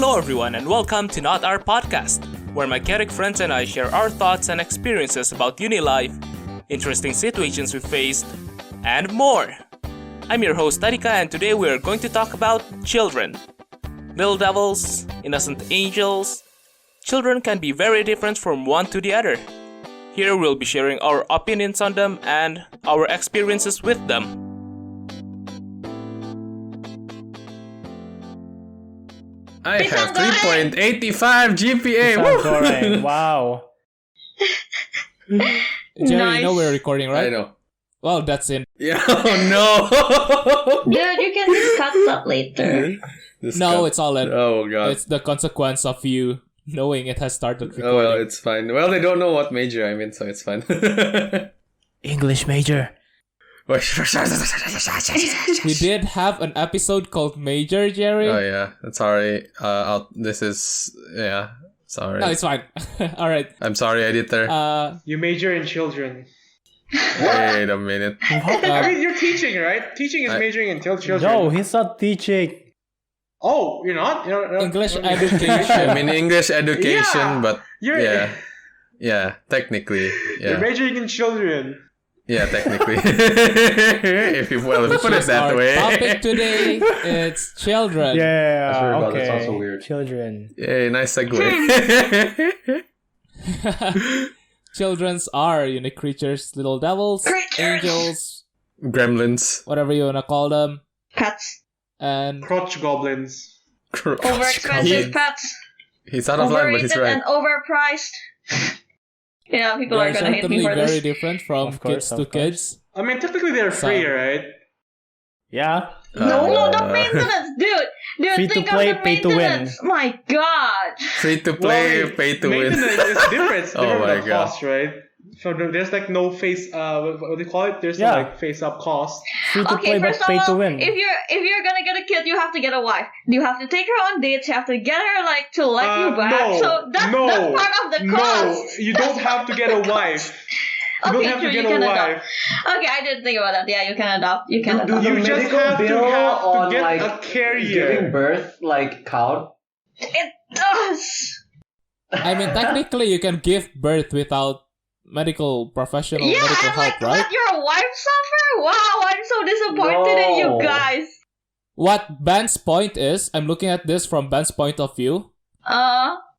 Hello everyone and welcome to Not Our Podcast, where my chaotic friends and I share our thoughts and experiences about uni life, interesting situations we faced, and more. I'm your host Adhika and today we are going to talk about children. Little devils, innocent angels. Children can be very different from one to the other. Here we'll be sharing our opinions on them and our experiences with them. I have 3.85 GPA. Woo! Wow. Jerry, Nice. you know we're recording, right? I know. Well, that's it. Yeah. Oh no. Dude, you can just cut that later. No, it's all in. Oh god. It's the consequence of you knowing it has started recording. Oh well, it's fine. Well, they don't know what major I'm in, so it's fine. English major. Oh We did have an episode called Major, Jerry. yeah, sorry. This is sorry. No, it's fine. All right. I'm sorry, editor. You major in children. Wait a minute. I mean, you're teaching, right? Teaching is majoring in children. No, he's not teaching. Oh, you're not? English I education. mean English education, Yeah, but You're, yeah, technically, You're yeah, majoring in children. yeah, technically. if you put it that Our way. topic today, it's children. Yeah, I swear to God, that okay. sounds so weird. Children. Yay, nice segue. Children's are unique creatures, little devils, angels, Gremlins. whatever you wanna call them, Pets. and Crotch goblins. Overexpensive pets. He's out of line, but he's Overrated right. and overpriced. Yeah, people they're are gonna hate certainly me for very this. different from Of course, kids of to course. kids. I mean, technically they're free, So- right? Yeah. No, the maintenance, dude. Free Think to play, of the pay to win. maintenance. My God. Free to play, Well, pay to win. Maintenance is different. It's Oh different my from God. cost, right? So there's like no face. What do you call it? There's no Yeah. like face up cost. Free to Okay, play, but first of pay to all, win. if you're gonna get a kid, you have to get a wife. You have to take her on dates. You have to get her like to like you back. No, So that's part of the cost. No, you don't have to get a wife. You Okay, don't have true, to you get can a adopt. wife. Okay, I didn't think about that. Yeah, you can adopt. You can adopt. You just have to on get like a carrier. giving birth like count? It does. I mean, technically, you can give birth without medical professional Yeah, medical and help, like right? let your wife suffer. Wow, I'm so disappointed in you No. guys. What Ben's point is, I'm looking at this from Ben's point of view.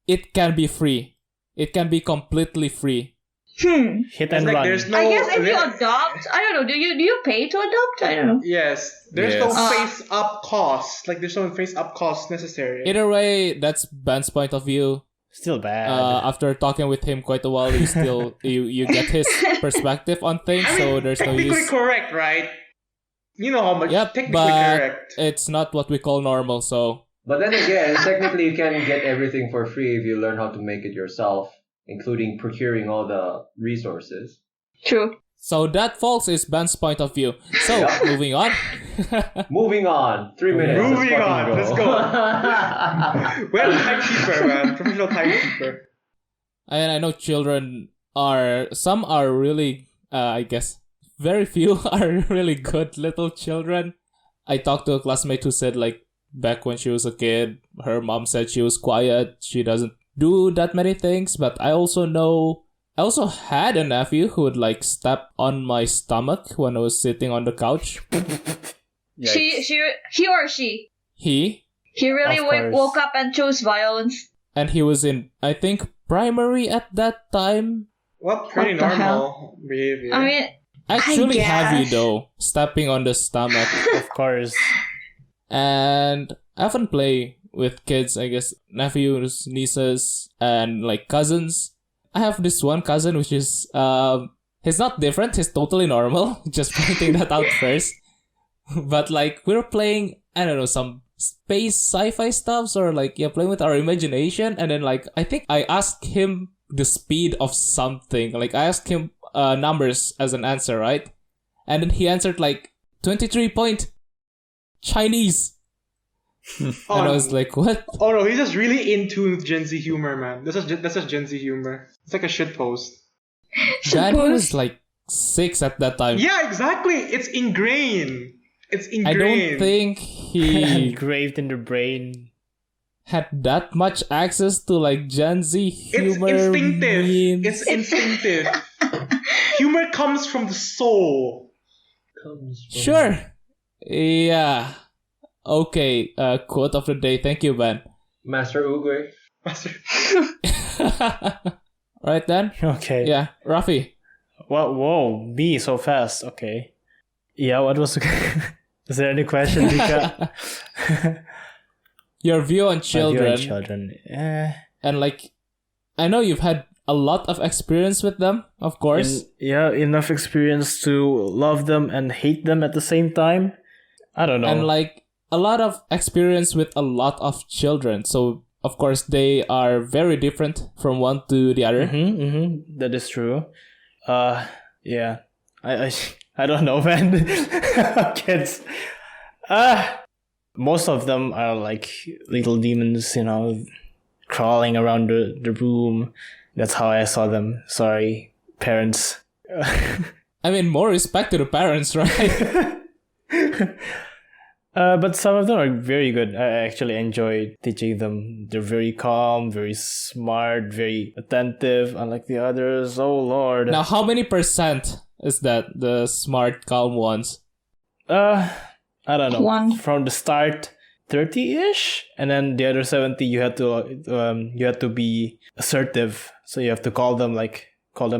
It can be free. It can be completely free. Hit It's and like run. there's no. I guess if you adopt, I don't know. Do you pay to adopt? I don't know. Yes, there's no Yes. face up cost. Like there's no face up cost necessary. Either way, that's Ben's point of view. Still bad. After talking with him quite a while, you still you get his perspective on things. I mean, So there's no technically use. correct, right? You know how much Yep, technically but correct. it's not what we call normal. So But then again, technically you can get everything for free if you learn how to make it yourself, including procuring all the resources. True. that folks is Ben's point of view. So Yeah. moving on. Moving on. 3 minutes. Moving fucking on, let's go. We have a timekeeper, man. Professional timekeeper. And I know children some are really, I guess, very few are really good little children. I talked to a classmate who said, like, back when she was a kid, her mom said she was quiet, she doesn't do that many things, but I also had a nephew who would, like, step on my stomach when I was sitting on the couch. He or she. He Really Of course. woke up and chose violence. and he was in, I think, primary at that time. Well, pretty What the normal behavior. I mean, Actually heavy guess. though, stepping on the stomach. Of course. And I often play with kids, I guess, nephews, nieces, and like cousins. I have this one cousin which is, he's not different, he's totally normal. Just pointing that out first. But like, we were playing, I don't know, some space sci-fi stuffs or like, yeah, playing with our imagination. And then like, I think I asked him the speed of something. Like, I asked him numbers as an answer, right? And then he answered like 23 point Chinese. And I was like, what? oh no, he's just really into Gen Z humor, man. That's just Gen Z humor. It's like a shit post. Daddy was like 6 at that time. Yeah, exactly. It's ingrained. It's I ingrained. don't think he... Engraved in the brain. had that much access to like Gen Z humor. It's instinctive. memes. It's instinctive. Humor comes from the soul. Sure. Yeah. Okay. Quote of the day. Thank you, Ben. Master Uguay. Right then. Okay. Yeah, Rafi. Whoa, me so fast. Okay. Yeah, what was... Is there any question, Dika? Your view on My view children. on children. And like, I know you've had a lot of experience with them, of course. Enough experience to love them and hate them at the same time. I don't know. And like, a lot of experience with a lot of children. So, of course, they are very different from one to the other. That is true. Yeah. I don't know, man. Kids. Most of them are like little demons, crawling around the room. That's how I saw them. Sorry, parents. I mean, more respect to the parents, right? But some of them are very good. I actually enjoy teaching them. They're very calm, very smart, very attentive, unlike the others. Oh, Lord. Now, how many percent is that, the smart, calm ones? I don't know. 1. From the start, 30-ish, and then the other 70, you had to be assertive. So you have to call them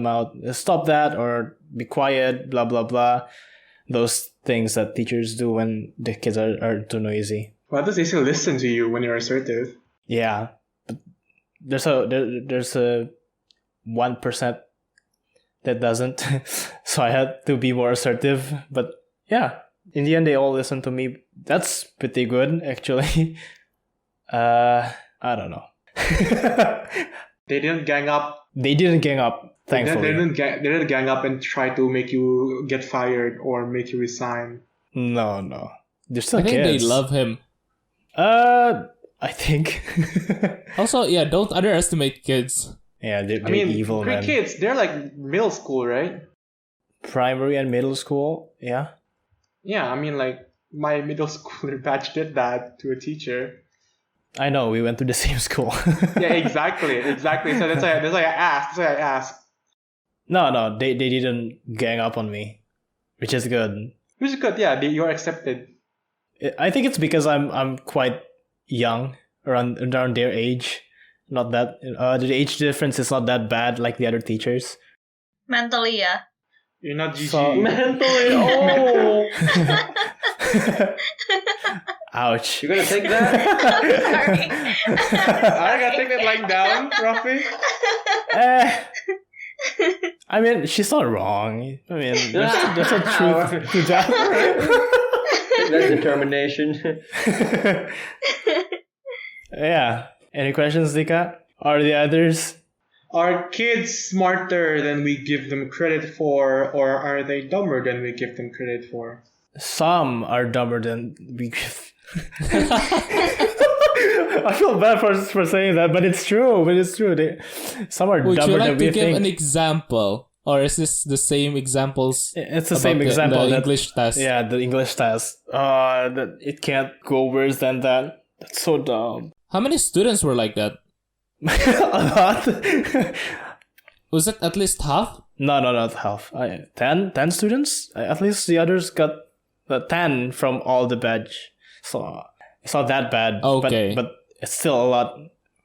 out, stop that, or be quiet, blah blah blah. Those things that teachers do when the kids are too noisy. Why does they still listen to you when you're assertive? Yeah, but there's a 1% that doesn't. So I had to be more assertive. But yeah, in the end, they all listen to me. That's pretty good, actually. I don't know. They didn't gang up. They didn't gang up, thankfully. They didn't gang up and try to make you get fired or make you resign. No. They're still I think kids. they love him. I think. Also, yeah, don't underestimate kids. Yeah, they're I mean, evil, great man. kids. They're like middle school, right? Primary and middle school, yeah. Yeah, I mean, like my middle schooler batch did that to a teacher. I know, we went to the same school. Yeah, exactly. So that's why I asked. No, they didn't gang up on me, which is good. Which is good. Yeah, you're accepted. I think it's because I'm quite young, around their age. Not that the age difference is not that bad like the other teachers. Mentally, yeah. You're not GG. So- Mentally, oh! Ouch. You gonna take that? Sorry. I gotta take that line down, Rafi. I mean, she's not wrong. I mean, there's a truth to that. That's determination. Yeah. Any questions, Dika? Are the others? Are kids smarter than we give them credit for, or are they dumber than we give them credit for? Some are dumber than we give. I feel bad for saying that, but it's true. Some are Would you dumber like than to we give think. an example? Or is this the same examples? It's the about same example. The that- English test. Yeah, the English test. That it can't go worse than that. That's so dumb. How many students were like that? A lot. Was it at least half? No, not half. 10 students. At least the others got 10 from all the badge. So it's not that bad. Okay. But it's still a lot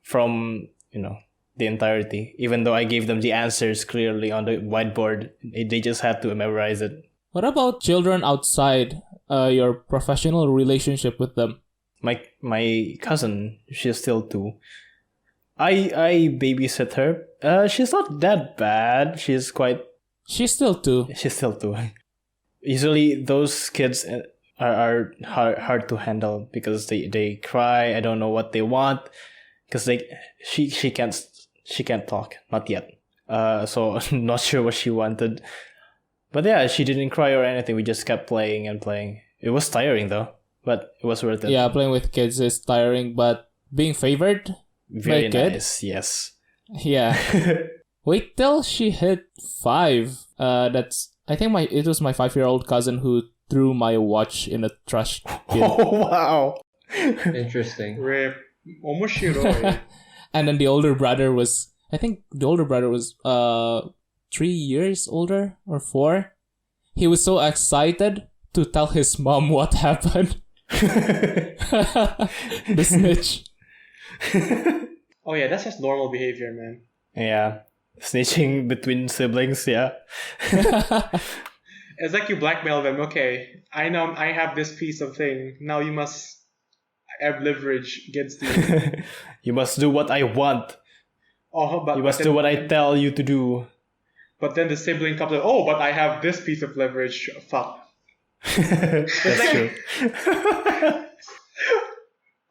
from, the entirety. Even though I gave them the answers clearly on the whiteboard, they just had to memorize it. What about children outside your professional relationship with them? My cousin, she's still 2. I babysit her. She's not that bad. She's still 2. She's still 2. Usually those kids are hard to handle because they cry. I don't know what they want because she can't talk, not yet. So not sure what she wanted. But yeah, she didn't cry or anything. We just kept playing and playing. It was tiring though, but it was worth it. Yeah, playing with kids is tiring, but being favored, Very like it. nice. Yes. Yeah. Wait till she hit 5. I think it was my 5-year-old cousin who threw my watch in a trash bin. Oh wow. Interesting. Rip. Omoshiroi. And then the older brother was, I think the older brother was 3 years older or 4. He was so excited to tell his mom what happened. The snitch. Oh yeah, that's just normal behavior, man. Yeah. Snitching between siblings, yeah. It's like you blackmail them. Okay, I know I have this piece of thing. Now you must have leverage against you. You must do what I want. Oh, but You must but do then, what I tell you to do. But then the sibling comes up. Oh, but I have this piece of leverage. Fuck. That's true.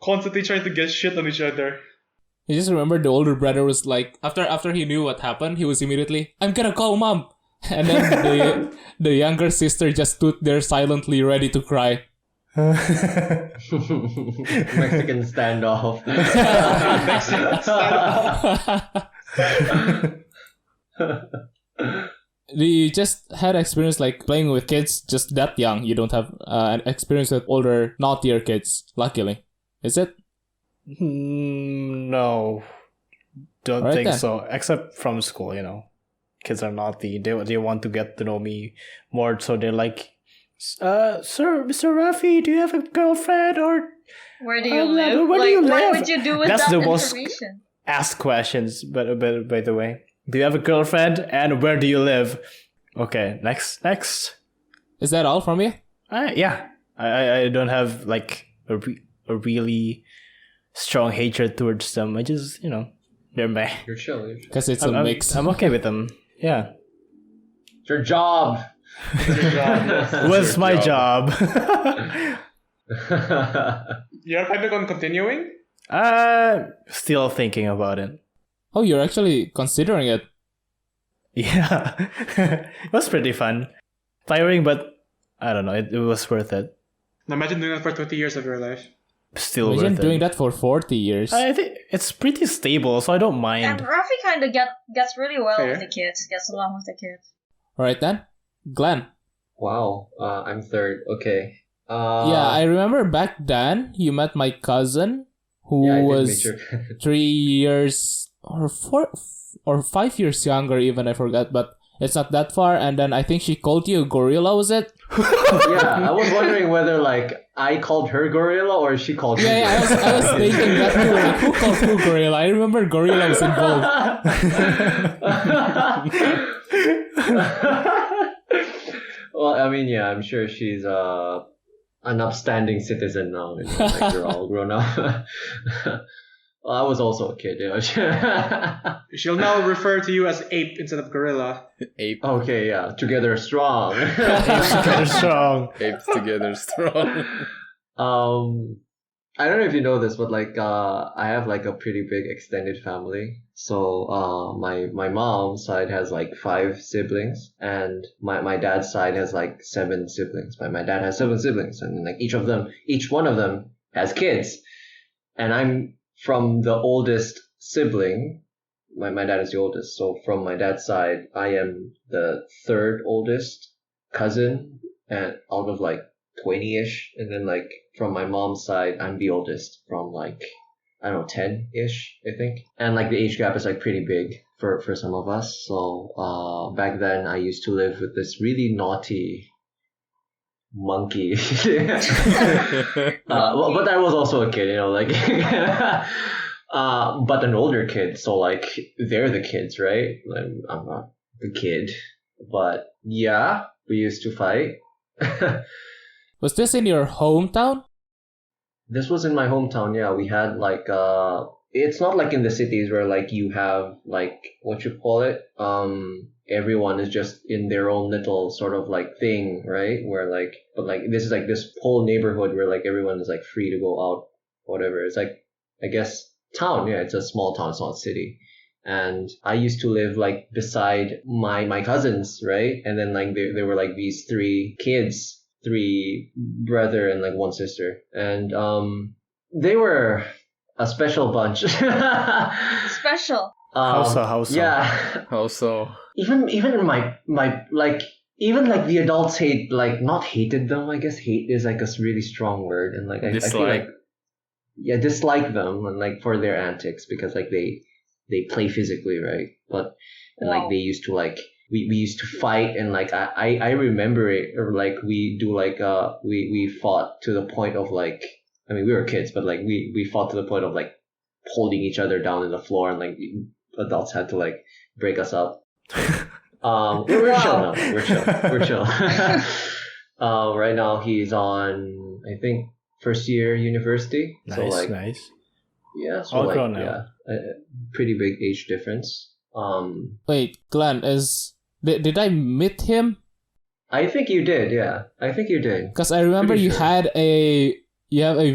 Constantly trying to get shit on each other. I just remember the older brother was like, after he knew what happened, he was immediately, I'm gonna call mom. And then the younger sister just stood there silently ready to cry. Mexican standoff. You just had experience like playing with kids just that young. You don't have an experience with older, naughtier kids, luckily. Is it? No. Don't Alright think then. so. Except from school, you know. Kids are naughty. They want to get to know me more, so they're like, Sir, Mr. Rafi, do you have a girlfriend or Where do you Oh, live? where do you What live? would you do with That's that the most- information? ask questions? But by the way, do you have a girlfriend and where do you live? Okay, next. Is that all from you? Yeah, I don't have like a really strong hatred towards them. I just they're my. You're chill. You're chill. Because it's a mix. I'm okay with them. Yeah, It's your job. it was my job. You're planning on continuing? Still thinking about it. Oh, you're actually considering it. Yeah, it was pretty fun, tiring, but I don't know. It was worth it. Now imagine doing that for 20 years of your life. Still Imagine worth doing it. that for 40 years. I think it's pretty stable, so I don't And mind. Rafi kind of gets really well Fair. with the kids. Gets along with the kids. Alright then. Glenn. Wow. I'm third. Okay. Yeah, I remember back then you met my cousin who yeah, I did was make sure. 3 years or 4 or 5 years younger even, I forgot, but it's not that far. And then I think she called you a gorilla, was it? Yeah, I was wondering whether like I called her gorilla or she called me. Yeah, I was thinking that too. Like, who called who gorilla? I remember gorilla was involved. Well, I mean, yeah, I'm sure she's an upstanding citizen now. Like you're all grown up. Well, I was also a kid. She'll now refer to you as ape instead of gorilla. Ape, Okay, yeah, together strong. Very strong. apes together strong. I don't know if you know this, but like I have like a pretty big extended family. So my mom's side has like 5 siblings, and my dad's side has like 7 siblings. My dad has 7 siblings, and like each one of them has kids, and I'm from the oldest sibling. My dad is the oldest, so from my dad's side, I am the 3rd oldest cousin, and out of like 20-ish, and then like from my mom's side, I'm the oldest from like, I don't know, 10-ish, I think. And like the age gap is like pretty big for some of us. So back then I used to live with this really naughty monkey. Well, but I was also a kid, like but an older kid, so like they're the kids, right? I'm not the kid. But yeah, we used to fight. Was this in your hometown? This was in my hometown, yeah. We had like it's not like in the cities where like you have like what you call it? Everyone is just in their own little sort of like thing, right? Where like but like this is like this whole neighborhood where like everyone is like free to go out, whatever. It's like I guess town, yeah, it's a small town, it's not a city. And I used to live like beside my cousins, right? And then like there were like these 3 kids. 3 brother and like 1 sister, and they were a special bunch. Special. How so? Yeah. Also, Even my like even like the adults not hated them. I guess hate is like a really strong word, and like I feel Dislike. like dislike them and like for their antics because like they play physically, right? But and like Wow. they used to like we used to fight and like I remember it, or like we do like we fought to the point of like, I mean we were kids, but like we fought to the point of like holding each other down in the floor, and like adults had to like break us up. We're chill now. We're chill. We're chill. Right now he's on, I think, first year university. So Nice, like nice. yeah, so All like grown now. yeah, a pretty big age difference. Wait, Glenn, did I meet him? I think you did. Yeah, I think you did. Because I remember Pretty you sure. have a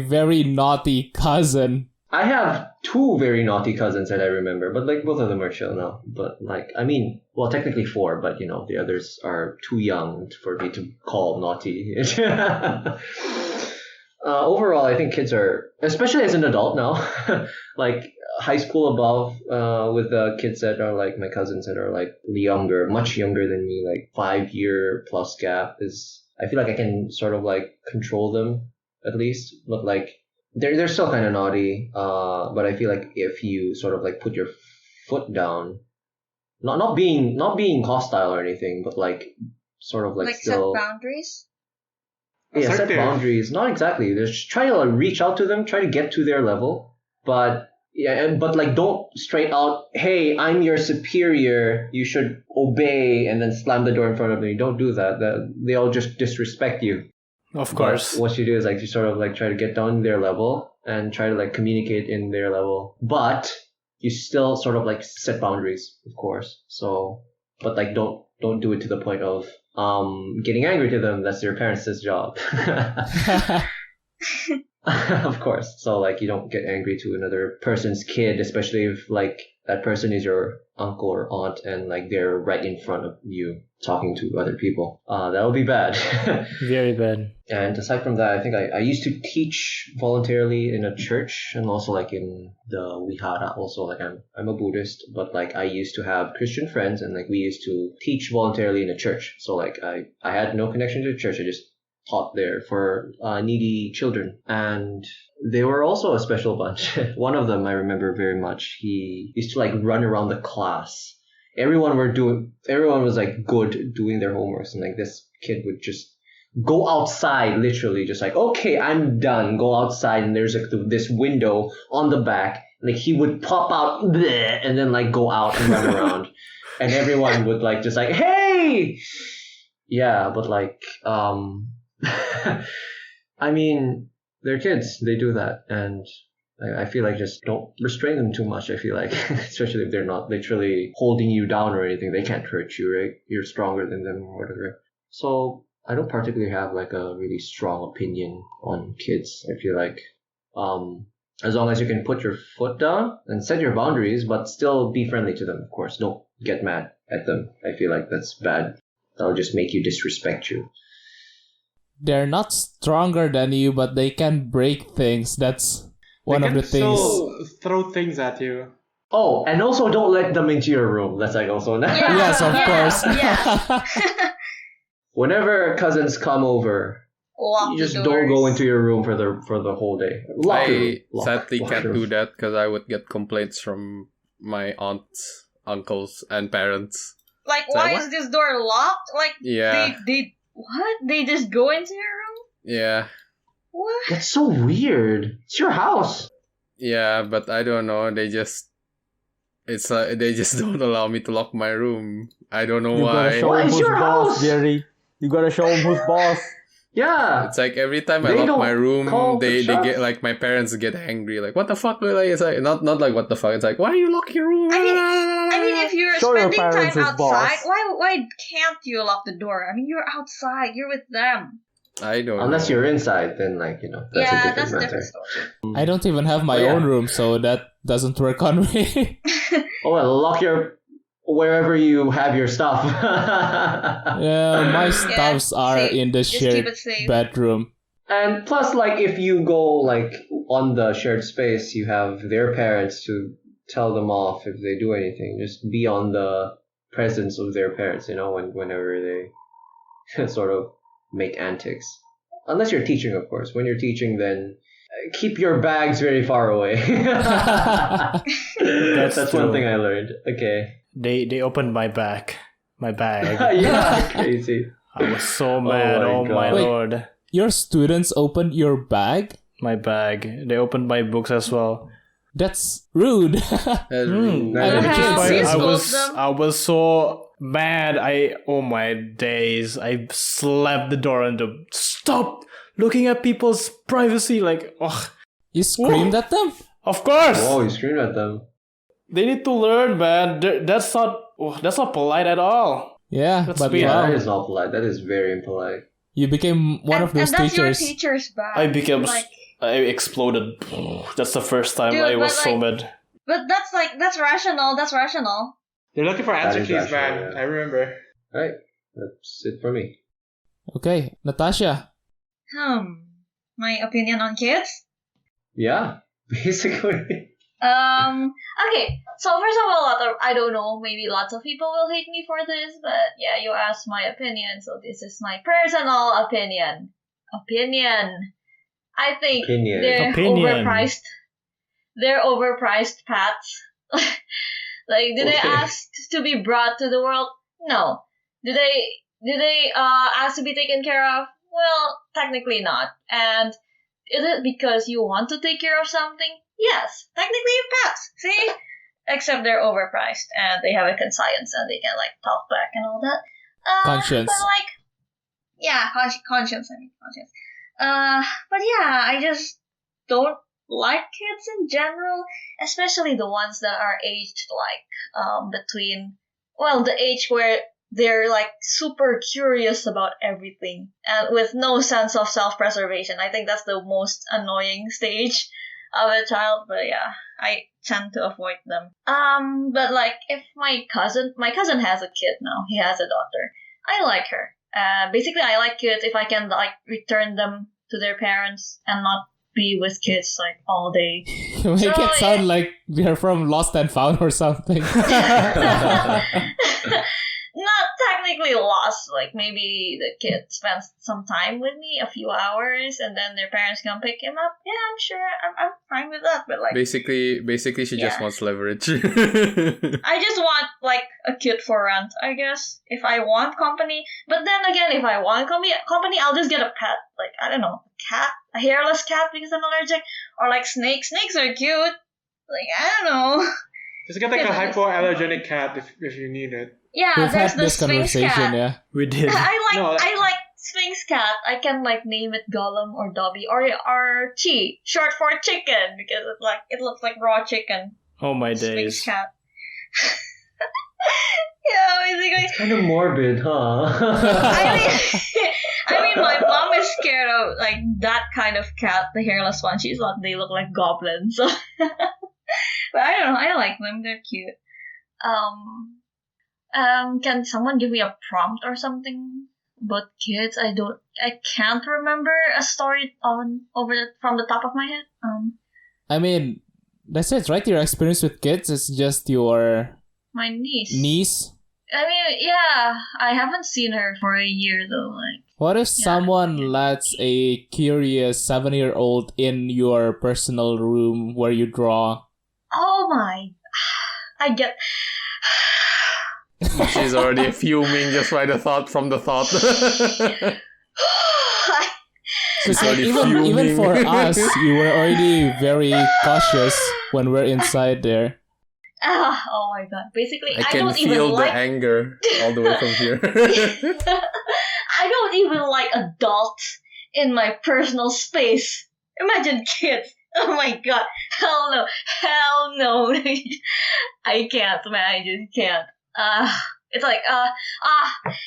very naughty cousin. I have two very naughty cousins that I remember, but like both of them are chill now. But like, I mean, well, technically four, but you know, the others are too young for me to call naughty. Overall, I think kids are, especially as an adult now, like high school above, with the kids that are like my cousins that are like younger, much younger than me, like 5 year plus gap is, I feel like I can sort of like control them at least, but like they're still kind of naughty. But I feel like if you sort of like put your foot down, not being hostile or anything, but like sort of like Like still. set boundaries. Yeah, set Assertive. boundaries. Not exactly. Just try to like, reach out to them, try to get to their level, but but like don't straight out. Hey, I'm your superior. You should obey, and then slam the door in front of me. Don't do that. They'll just disrespect you. Of But course. what you do is like you sort of like try to get down their level and try to like communicate in their level, but you still sort of like set boundaries, of course. So, but like don't do it to the point of getting angry to them. That's your parents' job. Of course. So like you don't get angry to another person's kid, especially if like that person is your uncle or aunt and like they're right in front of you talking to other people. That would be bad. Very bad. And aside from that, I think I used to teach voluntarily in a church and also like in the Wihara. Also, like I'm a Buddhist, but like I used to have Christian friends and like we used to teach voluntarily in a church. So like I had no connection to the church. I just taught there for needy children, and they were also a special bunch. One of them I remember very much. He used to like run around the class. Everyone was like good doing their homeworks, and like this kid would just go outside, literally just like, okay, I'm done. Go outside, and there's like this window on the back. Like he would pop out bleh, and then like go out and run around, and everyone would like just like, hey, yeah, but like I mean, they're kids. They do that, and I feel like just don't restrain them too much. I feel like, especially if they're not literally holding you down or anything, they can't hurt you, right? You're stronger than them or whatever. So I don't particularly have like a really strong opinion on kids. I feel like, as long as you can put your foot down and set your boundaries, but still be friendly to them. Of course, don't get mad at them. I feel like that's bad. That'll just make you disrespect you. They're not stronger than you, but they can break things. That's one They of can the things. still throw things at you. Oh, and also don't let them into your room. That's like also Yeah. Yes, of course. Yeah. Whenever cousins come over, Lock you the just doors. don't go into your room for the whole day. Lock your room. I Lock sadly your can't room. do that because I would get complaints from my aunts, uncles, and parents. Like, So why what? is this door locked? Like, Yeah, they what? They just go into your room? yeah, What? That's so weird. It's your house. yeah. But I don't know. They just they just don't allow me to lock my room. I don't know You gotta why. show Why him is who's your boss, house? Jerry. You gotta show him who's boss. Yeah. It's like every time I They lock don't my room, call the they shots. get like my parents get angry. Like, what the fuck? Like, it's like not like what the fuck. It's like, why you lock your room? I mean, if you're Show your spending time parents who's outside, boss. why can't you lock the door? I mean, you're outside. You're with them. I don't. Unless know. you're inside, then like that's Yeah, a different that's a matter. different story. I don't even have my Oh, yeah. own room, so that doesn't work on me. Oh well, lock your wherever you have your stuff. Yeah, my stuffs are safe. in the Just keep shared it safe. bedroom. And plus, like, if you go, like, on the shared space, you have their parents to tell them off if they do anything. Just be on the presence of their parents, whenever they sort of make antics. Unless you're teaching, of course. When you're teaching, then keep your bags very far away. That's one true. thing I learned. Okay. They opened my bag. Yeah, crazy. I was so mad. my Oh my God. Wait. lord. Your students opened your bag? My bag. They opened my books as well. That's rude. That's Hmm. rude. I would Perhaps just you say- scold them. I was so mad. Oh my days. I slapped the door and stop looking at people's privacy. Like, oh, You screamed at them? of course. Whoa, you screamed at them. They need to learn, man. That's not polite at all. Yeah, That's but weird. Yeah, wow, that is not polite. That is very impolite. you became one of those and that's teachers. your teacher's bad. I exploded. That's the first time Dude, I was but, so like- mad. But that's rational. That's rational. They're looking for answer is keys, rational, man. yeah. I remember. Right. That's it for me. Okay, Natasha. My opinion on kids. Yeah, basically. Okay. So first of all, I don't know. Maybe lots of people will hate me for this, but yeah, you asked my opinion, so this is my personal opinion. I think Opinion. they're Opinion. overpriced. They're overpriced pets. Like, do they Okay. ask to be brought to the world? No. Do they ask to be taken care of? Well, technically not. And is it because you want to take care of something? Yes. Technically pets. See? Except they're overpriced and they have a conscience and they can like talk back and all that. Conscience. But like, yeah, conscience. But yeah, I just don't like kids in general, especially the ones that are aged like between, well, the age where they're like super curious about everything and with no sense of self-preservation. I think that's the most annoying stage of a child, but yeah, I tend to avoid them. But like if my cousin has a kid now, he has a daughter. I like her. Basically I like kids if I can like return them to their parents and not be with kids like all day. You make So, it sound like they're from Lost and Found or something. Not technically lost. Like maybe the kid spends some time with me, a few hours, and then their parents come pick him up. Yeah, I'm sure. I'm fine with that. But like, Basically, she just Yeah. wants leverage. I just want like a kid for rent, I guess. If I want company, but then again, if I want company, I'll just get a pet. Like I don't know, a cat, a hairless cat because I'm allergic, or like snakes. Snakes are cute. Like I don't know. Just get like a hypoallergenic cat if you need it. Yeah, We've there's had the this Sphinx conversation, cat. yeah. We did. I like Sphinx cat. I can like name it Gollum or Dobby or Chi, short for chicken because it looks like raw chicken. Oh my Sphinx days. cat. Yeah, basically. It's kind of morbid, huh? I mean, my mom is scared of like that kind of cat, the hairless one. She's like, they look like goblins. So. But I don't know. I like them. They're cute. Can someone give me a prompt or something about kids? I can't remember a story from the top of my head. I mean, that's it, right? Your experience with kids is just your My niece. niece. I mean, yeah, I haven't seen her for a year though. Like, What if Yeah. someone lets a curious 7-year-old in your personal room where you draw? oh my, I get. She's already fuming just by the thought. Because already even fuming. for us, you were already very cautious when we're inside there. Oh my god! Basically, I I can don't even feel the like. anger all the way from here. I don't even like adults in my personal space. Imagine kids. Oh my god. Hell no. I can't, man. I just can't. It's like,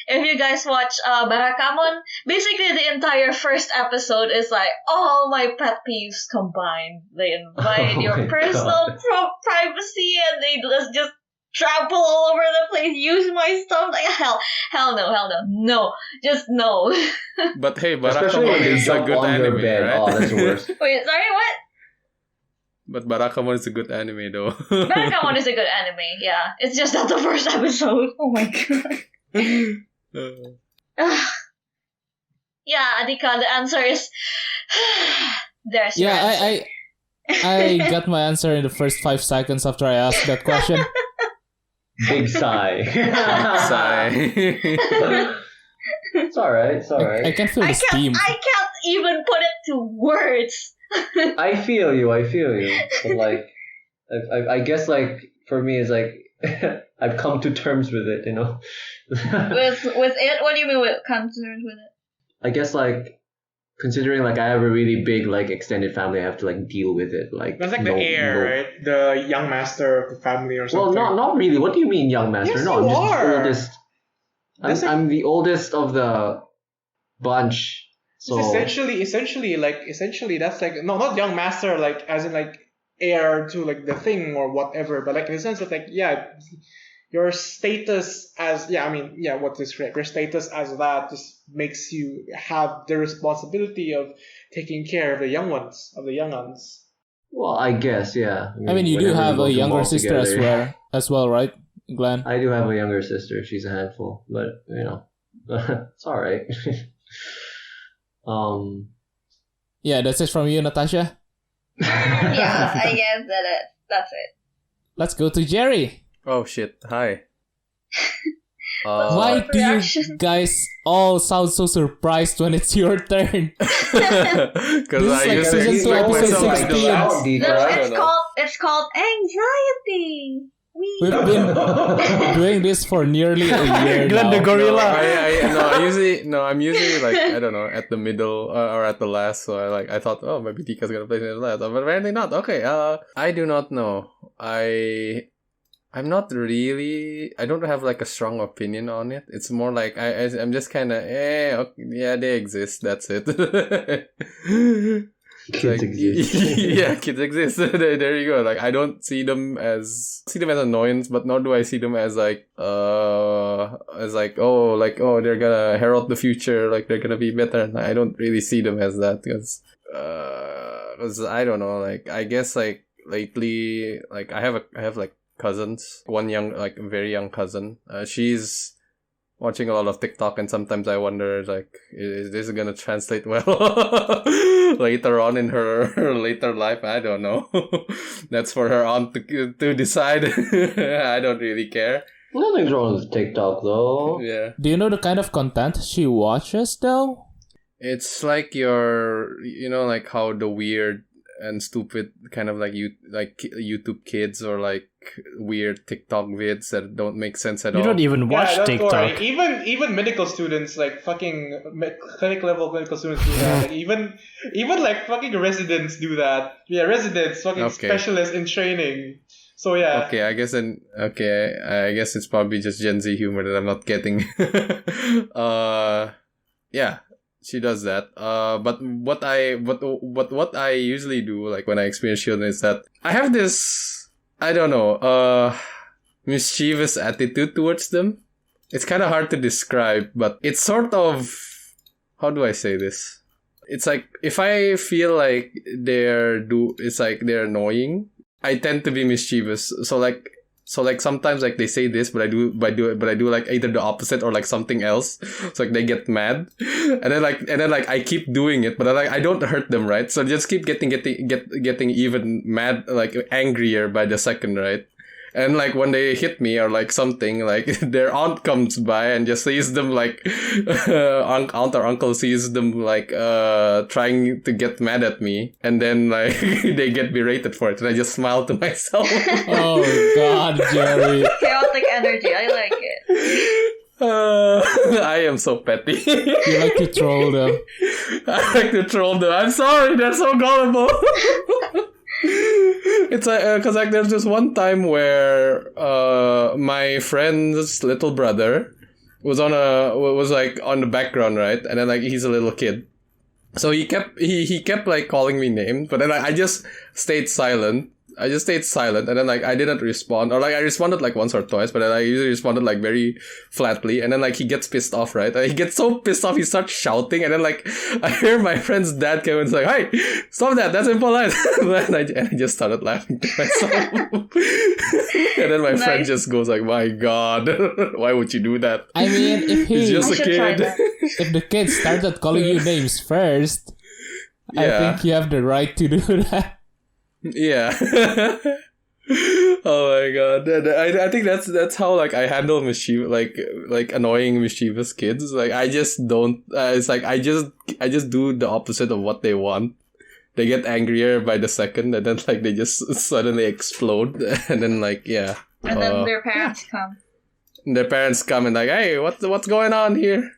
if you guys watch Barakamon, basically the entire first episode is like all my pet peeves combined. They invite Oh your my personal God. privacy and they just trample all over the place, use my stuff. Like, hell no. Just no. But hey, Especially Barakamon when they is a jump good on your anime, bed. right? Oh, that's the worst. Wait, sorry, what? But Barakamon is a good anime, though. Barakamon is a good anime, yeah. It's just not the first episode. Oh my god. Yeah, Adhika, the answer is There's your Yeah, answer. I got my answer in the first 5 seconds after I asked that question. Big sigh. Sigh. It's alright. It's I alright. can feel the steam. I can't even put it to words. I feel you. But like, I guess like for me, it's like I've come to terms with it. You know. With it? What do you mean with concerned with it? I guess like considering like I have a really big like extended family, I have to like deal with it. Like That's like the heir, right? The young master of the family or Well, something. not really. What do you mean, young master? Yes, No, you I'm just are. the oldest. That's like- I'm the oldest of the bunch. So It's essentially that's like no, not young master like as in like heir to like the thing or whatever, but like in the sense of like your status as what is correct? Your status as that just makes you have the responsibility of taking care of the young ones, well, I guess yeah. I mean, you do whenever we have go a to younger mall sister together- as well, right, Glenn? I do have a younger sister. She's a handful, but you know, it's all right. Yeah, that's it from you, Natasha. Yeah, I guess that's it. Let's go to Jerry. Oh shit! Hi. Why do you reaction? guys all sound so surprised when it's your turn? Because This is I like used season to two, episode 16. No, I don't it's know. called anxiety. We've been doing this for nearly a year Glenn the now. gorilla. I'm usually like I don't know at the middle or at the last. So I thought maybe Dika's gonna play me at the last, but apparently not. Okay, I do not know. I'm not really. I don't have like a strong opinion on it. It's more like I'm just kind of okay, yeah, they exist. That's it. Kids exist. Yeah, kids exist. There you go. Like I don't see them as annoyance, but nor do I see them as like they're gonna herald the future, like they're gonna be better. And I don't really see them as that because I don't know. Like I guess like lately, like I have like cousins. One very young cousin. She's watching a lot of TikTok, and sometimes I wonder, like, is this gonna translate well later on in her later life? I don't know. That's for her aunt to decide. I don't really care. Nothing's wrong with TikTok though. Yeah. Do you know the kind of content she watches, though? It's like like how the weird and stupid kind of like YouTube kids or like weird TikTok vids that don't make sense at all. You don't even watch don't TikTok. worry. Even medical students, like fucking clinic level medical students do that. Like even like fucking residents do that. Yeah, residents, fucking Okay. specialists in training. So yeah. Okay, I guess it's probably just Gen Z humor that I'm not getting. Yeah, she does that. But what I usually do, like when I experience children, is that I have this, I don't know, mischievous attitude towards them. It's kind of hard to describe, but it's sort of, how do I say this? It's like if I feel like they're annoying, I tend to be mischievous. So like sometimes like they say this, but I do like either the opposite or like something else. So like they get mad, and then like I keep doing it, but I don't hurt them, right? So just keep getting even mad, like angrier by the second, right? And like when they hit me or like something, like their aunt comes by and just sees them like aunt or uncle sees them like trying to get mad at me, and then like they get berated for it, and I just smile to myself. Oh God, Jerry. Chaotic energy. I like it. I am so petty. You like to troll them. I like to troll them. I'm sorry, they're so gullible. It's like because like there's this one time where my friend's little brother was on the background, right, and then like he's a little kid, so he kept like calling me names, but then I just stayed silent. And then like I didn't respond, or like I responded like once or twice, but then I usually responded like very flatly, and then like he gets pissed off, right? And he gets so pissed off, he starts shouting, and then like I hear my friend's dad come and it's like, "Hey, stop that! That's impolite!" and I just started laughing to myself. And then my friend just goes like, "My God, why would you do that?" I mean, if He's he, just I a should try kid. that. if the kids started calling you names first, I Yeah. think you have the right to do that. Yeah. Oh my god. I think that's how like I handle like annoying mischievous kids. Like I just don't. It's like I just do the opposite of what they want. They get angrier by the second, and then like they just suddenly explode, and then like yeah. And then their parents come. Their parents come and like, hey, what's going on here?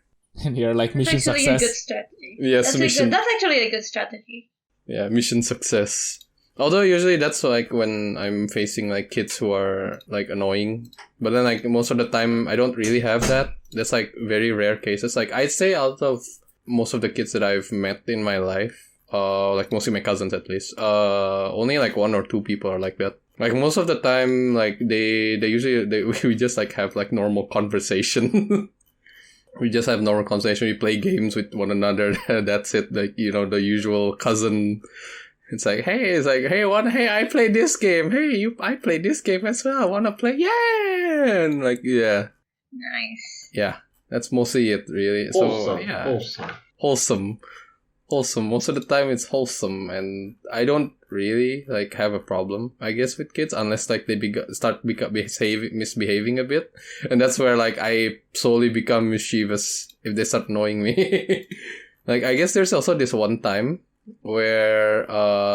And you're like, That's mission actually a good success. strategy. Yes, mission. That's actually a good strategy. Yeah, mission success. Although usually that's like when I'm facing like kids who are like annoying. But then like most of the time I don't really have that. That's like very rare cases. Like I'd say out of most of the kids that I've met in my life, like mostly my cousins at least, only like 1 or 2 people are like that. Like most of the time, like they usually we just like have like normal conversation. We just have normal conversation. We play games with one another. That's it. Like, you know, the usual cousin. It's like, hey, I played this game. Hey, I played this game as well. I wanna play? Yeah, and like, yeah, Nice. yeah. That's mostly it, really. Wholesome. So yeah, Wholesome. wholesome. Most of the time, it's wholesome, and I don't really like have a problem, I guess, with kids unless like they start misbehaving a bit, and that's where like I slowly become mischievous if they start annoying me. Like I guess there's also this one time where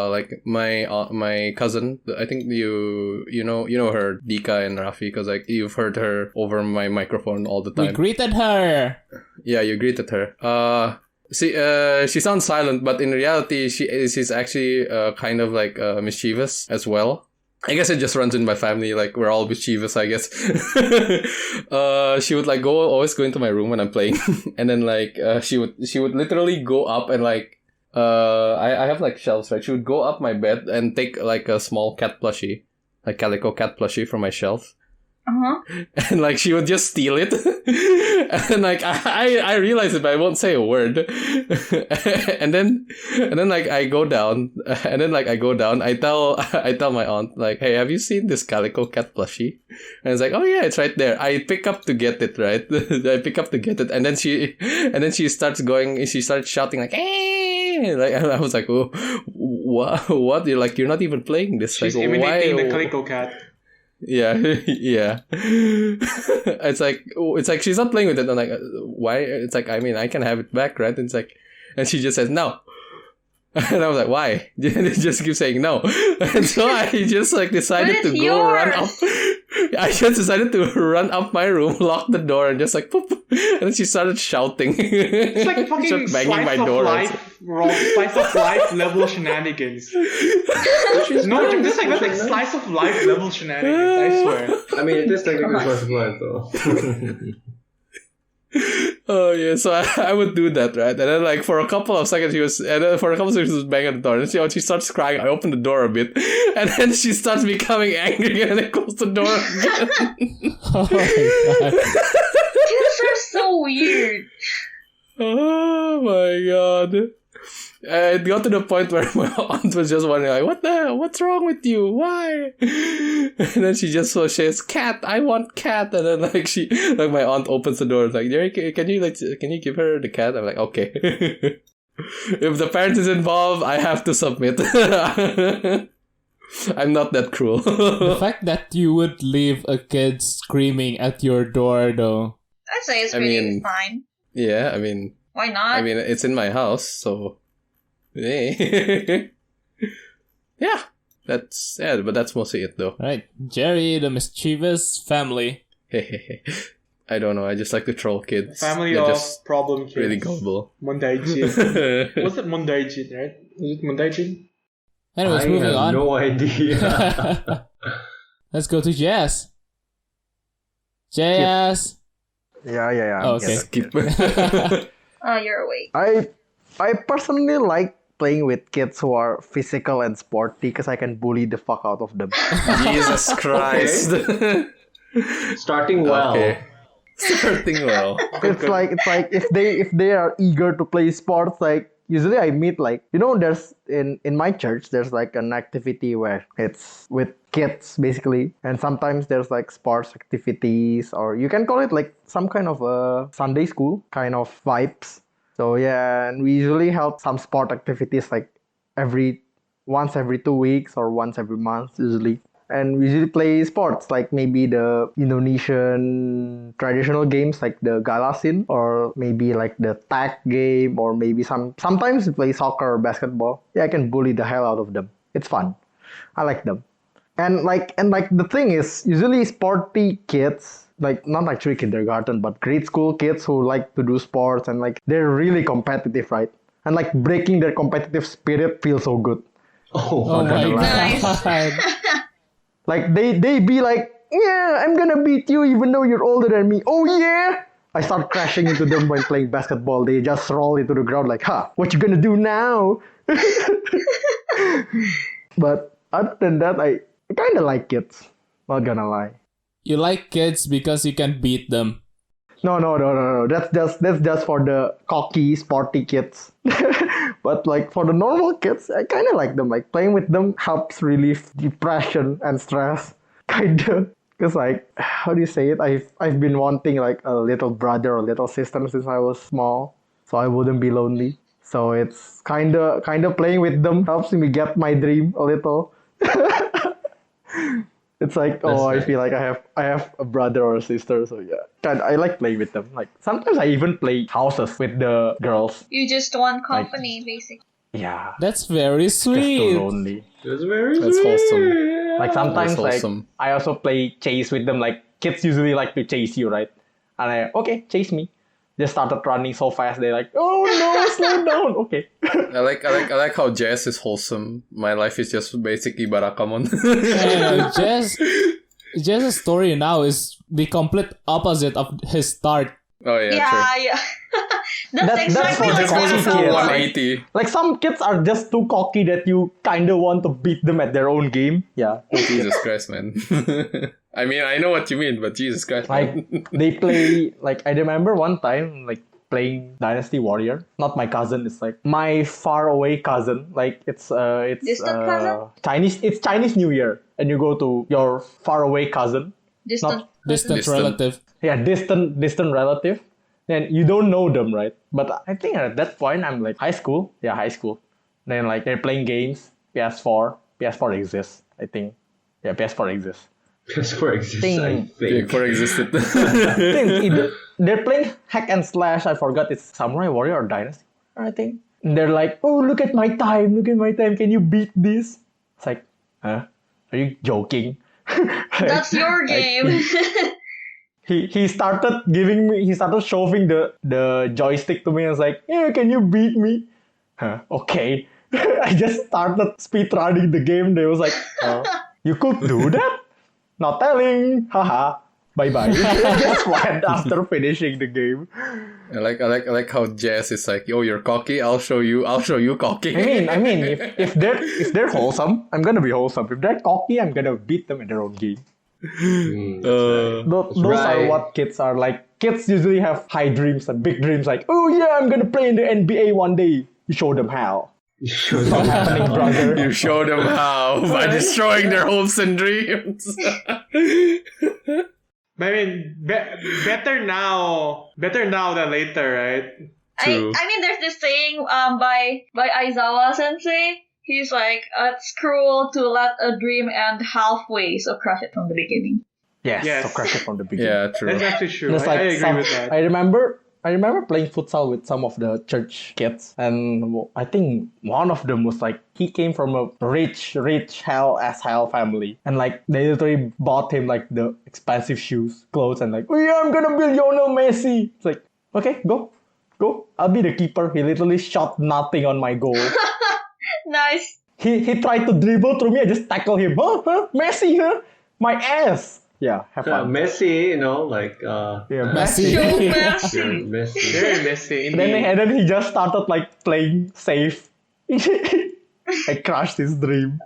like my cousin, I think you know her, Dika and Rafi, because like you've heard her over my microphone all the We time. greeted her. Yeah, you greeted her. She sounds silent, but in reality, she's actually kind of like mischievous as well. I guess it just runs in my family. Like we're all mischievous, I guess. She would like always go into my room when I'm playing, and then like she would literally go up and like I have like shelves, right? She would go up my bed and take like a small cat plushie, like calico cat plushie from my shelf. And like she would just steal it. And like I realize it, but I won't say a word. and then like I go down, I tell my aunt like, hey, have you seen this calico cat plushie? And it's like, oh yeah, it's right there. I pick up to get it, right? I pick up to get it, and then she starts shouting like, hey, like I was like, oh, what? You're not even playing this. She's like, imitating why? the Calico Cat. Yeah, yeah. It's like she's not playing with it. I'm like, why? It's like, I mean, I can have it back, right? And it's like, and she just says no. And I was like, why? And it just keeps saying no. And so I just like decided to go run up. I just decided to run up my room, lock the door, and just like poop. And then she started shouting. It's like fucking Started banging my door. slice of life level shenanigans. No, this is like slice of life level shenanigans, I swear. I mean, it is technically slice of life, though. Oh yeah, so I would do that, right? And then like for a couple of seconds she was banging at the door, and she starts crying. I open the door a bit, and then she starts becoming angry, and then close the door again. Oh my god. Kids are so weird. Oh my god. It got to the point where my aunt was just wondering, like, what's wrong with you? Why? And then she just says, cat, I want cat. And then like my aunt opens the door, like, Jerry, can you give her the cat? I'm like, okay. If the parent is involved, I have to submit. I'm not that cruel. The fact that you would leave a kid screaming at your door, though. I'd say it's pretty fine. Yeah, I mean, Why not? it's in my house, so hey. Yeah, but that's mostly it though. Right, Jerry, the mischievous family. I don't know. I just like to troll kids. Family They're of just problem kids. really gullible. Mondaijin. What's it Mondaijin, right? Is it Mondaijin? Anyways, I moving have on. no idea. Let's go to Jazz. Jazz. Yeah. Oh, okay. Skip. Oh, you're awake. I personally like playing with kids who are physical and sporty because I can bully the fuck out of them. Jesus Christ. Starting well. Okay. Starting well. It's like if they are eager to play sports, like usually I meet like, there's in my church there's like an activity where it's with kids basically, and sometimes there's like sports activities, or you can call it like some kind of a Sunday school kind of vibes. So yeah, and we usually have some sport activities like once every 2 weeks or once every month usually. And we usually play sports like maybe the Indonesian traditional games like the galasin, or maybe like the tag game, or maybe sometimes we play soccer or basketball. Yeah, I can bully the hell out of them. It's fun. I like them. And the thing is, usually sporty kids, like not actually kindergarten, but grade school kids who like to do sports, and like they're really competitive, right? And like breaking their competitive spirit feels so good. Oh, Oh my Nice. god. Like they be like, yeah, I'm gonna beat you even though you're older than me. Oh yeah. I start crashing into them when playing basketball. They just roll into the ground like, huh, what you gonna do now? But other than that, I kind of like kids. Not gonna lie. You like kids because you can beat them. No. That's just for the cocky, sporty kids. But like for the normal kids, I kind of like them. Like playing with them helps relieve depression and stress, kinda. Cause like, how do you say it? I've been wanting like a little brother or little sister since I was small, so I wouldn't be lonely. So it's kinda playing with them helps me get my dream a little. It's like, That's oh, I nice. feel like I have a brother or a sister, so yeah. I like playing with them. Like sometimes I even play houses with the girls. You just want company, basically. Yeah, That's very just too sweet. lonely. That's very That's wholesome. sweet. Like sometimes, That's like wholesome. I also play chase with them. Like kids usually like to chase you, right? And okay, chase me. Just started running so fast. They're like, oh no, slow down. Okay. I like how jazz is wholesome. My life is just basically Barakamon. Jazz's story now is the complete opposite of his start. Oh yeah, Yeah. That's That's exactly for like the that. cocky true. kids. 180. Like some kids are just too cocky that you kind of want to beat them at their own game. Yeah. Jesus Christ, man. I mean, I know what you mean, but Jesus Christ, Like man. they play, like I remember one time like playing Dynasty Warrior. Not my cousin, it's like my far away cousin. Like it's Distant cousin? Chinese New Year, and you go to your far away cousin. Distant. Distant Distant. relative. Yeah, distant relative. Then you don't know them, right? But I think at that point I'm like high school. Yeah, high school. Then like they're playing games. PS4 exists, I think. Yeah, PS4 exists. PS4 exists, I Thing. think. For existed. They're playing hack and slash. I forgot it's Samurai Warrior or Dynasty, I think. And they're like, oh, look at my time. Can you beat this? It's like, huh? Are you joking? That's your game. He started shoving the joystick to me and was like, yeah, can you beat me? Huh, okay. I just started speed running the game. They was like, oh, you could do that? Not telling. Haha. Bye bye. Just went after finishing the game. I like how Jazz is like, yo, you're cocky. I'll show you cocky. I mean, if they're wholesome, I'm gonna be wholesome. If they're cocky, I'm gonna beat them in their own game. Those are right. what kids are like. Kids usually have high dreams and big dreams, like, oh yeah, I'm gonna play in the NBA one day. You show them how. It's not happening, brother. You show them how by destroying their hopes and dreams. But I mean, better now than later, right? True. I mean, there's this saying by Aizawa Sensei. He's like, it's cruel to let a dream end halfway, so crush it from the beginning. Yes, so Yes. crash it from the beginning. Yeah, true. That's actually true. There's I like agree with that. I remember playing futsal with some of the church kids, and I think one of them was like, he came from a rich hell family, and like they literally bought him like the expensive shoes, clothes, and like, oh yeah, I'm gonna be Lionel Messi. It's like, okay, go, I'll be the keeper. He literally shot nothing on my goal. Nice. He tried to dribble through me. I just tackle him. Huh? Messi, huh? My ass. Yeah, have fun. Messi, like Yeah, Messi. So you're messy. Messi. Very messy. And then, Indeed. and then he just started like playing safe. I crushed his dream.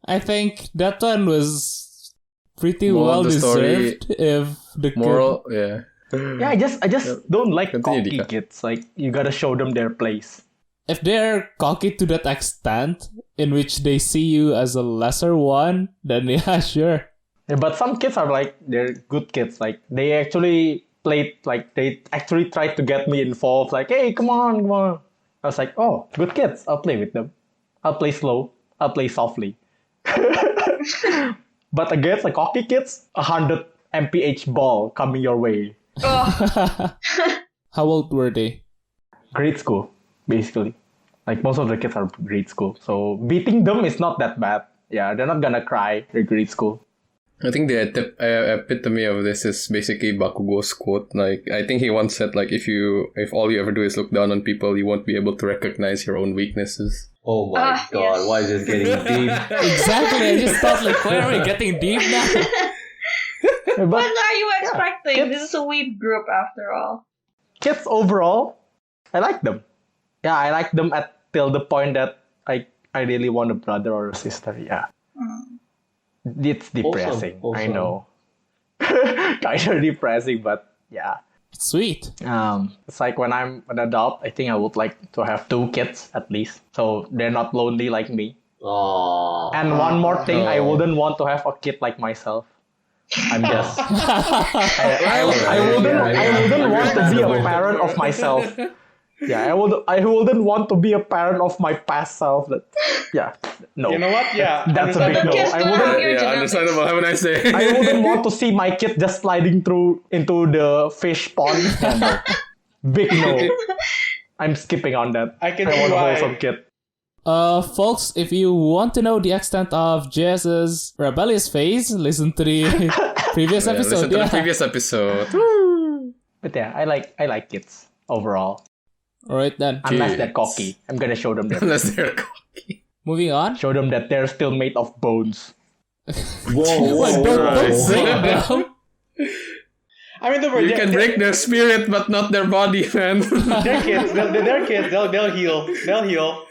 I think that one was pretty Moral well of the story- deserved if the kid- Moral, yeah. Yeah, I just don't like Continue, cocky Dika. kids. Like you gotta show them their place. if they're cocky to that extent in which they see you as a lesser one, then yeah, sure. Yeah, but some kids are like they're good kids. Like they actually played, like, they actually tried to get me involved. Like, hey, come on, come on. I was like, oh, good kids. I'll play with them. I'll play slow. I'll play softly. But against the cocky kids, 100 mph ball coming your way. Oh. How old were they? Grade school, basically. Like, most of the kids are grade school. So beating them is not that bad. Yeah, they're not gonna cry. They're grade school. I think the epitome of this is basically Bakugo's quote. Like, I think he once said, like, if all you ever do is look down on people, you won't be able to recognize your own weaknesses. Oh my god, yes. why is it getting deep? Exactly. I just thought, like, where are we getting deep now? But What are you expecting? kids- This is a weeb group after all. kids overall, I like them. Yeah, I like them till the point that I really want a brother or a sister. Yeah. It's depressing. I Awesome. know. Kind of depressing, but yeah. Sweet. It's like when I'm an adult, I think I would like to have 2 kids at least, so they're not lonely like me. Aww. And one more thing, I Oh. wouldn't want to have a kid like myself. I'm just. I wouldn't want to be a parent of myself. Yeah, I wouldn't want to be a parent of my past self. No. You know what? Yeah. That's a big no. understandable. Kids I don't wouldn't. have your Yeah, genetics. understandable. Have a nice day. I wouldn't want to see my kid just sliding through into the fish pond. Yeah, no. Big no. I'm skipping on that. I can I see want a why. wholesome kid. Folks, if you want to know the extent of JS's rebellious phase, listen to the previous Yeah, episode. listen to the previous episode. But yeah, I like kids overall. Alright then. Unless Kids. they're cocky, I'm gonna show them that. Unless they're cocky. Moving on. Show them that they're still made of bones. Whoa, Wait, don't Christ. say it now. I mean, don't worry. You can break their spirit, but not their body, man. They're kids. They're kids. They'll heal. They'll heal.